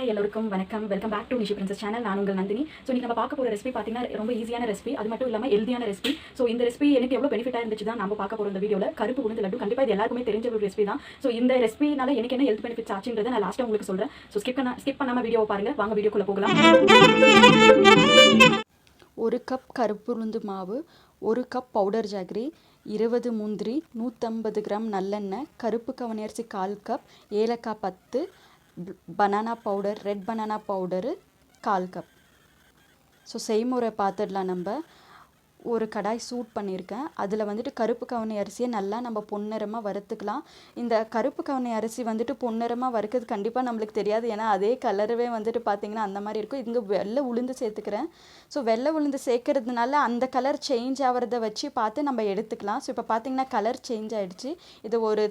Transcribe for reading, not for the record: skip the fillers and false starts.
Hi எல்லோருக்கும் வணக்கம். Welcome back to Nishi princess channel. நான் உங்கள் நந்தினி. ஸோ இன்றைக்கி நம்ம பார்க்க போகிற ரெசிபி பார்த்தீங்கன்னா ரொம்ப ஈஸியான ரெசிபி, அது மட்டும் இல்லாமல் ஹெல்தியான ரெசிபி. ஸோ இந்த ரெசிபி எனக்கு எவ்வளோ பெனிஃபிட்டாக இருந்துச்சு தான் நம்ம பார்க்க போகிற இந்த வீடியோவில். கருப்பு உளுந்து லட்டு கண்டிப்பாக இது எல்லாருக்குமே தெரிஞ்ச ஒரு ரெசிபி தான். ஸோ இந்த ரெசிபினால எனக்கு என்ன ஹெல்த் பெனிஃபிட்ஸ் ஆச்சுன்றதை நான் லாஸ்ட்டாக உங்களுக்கு சொல்கிறேன். ஸோ ஸ்கிப் பண்ணாமல் வீடியோவை பாருங்கள். வாங்க வீடியோக்குள்ளே போகலாம். 1 கப் கருப்பு உளுந்து மாவு, 1 கப் பவுடர் ஜாகரி, 20 முந்திரி, 150 கிராம் நல்லெண்ணெய், கருப்பு கவனி அரிசி 1/4 கப், ஏலக்காய் 10, banana powder, red banana powder 1/4 cup. So செய்முறை பார்த்துடலாம். நம்ம ஒரு கடாய் சூட் பண்ணியிருக்கேன். அதில் வந்துட்டு கருப்பு கவனி அரிசியை நல்லா நம்ம பொன்னிறமாக வறுத்துக்கலாம். இந்த கருப்பு கவனி அரிசி வந்துட்டு பொன்னிறமாக வறுக்கிறது கண்டிப்பாக நம்மளுக்கு தெரியாது, ஏன்னா அதே கலரவே வந்துட்டு பார்த்திங்கன்னா அந்த மாதிரி இருக்கும். இங்கே வெள்ளை உளுந்து சேர்த்துக்கிறேன். ஸோ வெள்ளை உளுந்து சேர்க்கறதுனால அந்த கலர் சேஞ்ச் ஆகிறத வச்சு பார்த்து நம்ம எடுத்துக்கலாம். ஸோ இப்போ பார்த்திங்கன்னா கலர் சேஞ்ச் ஆகிடுச்சு. இது ஒரு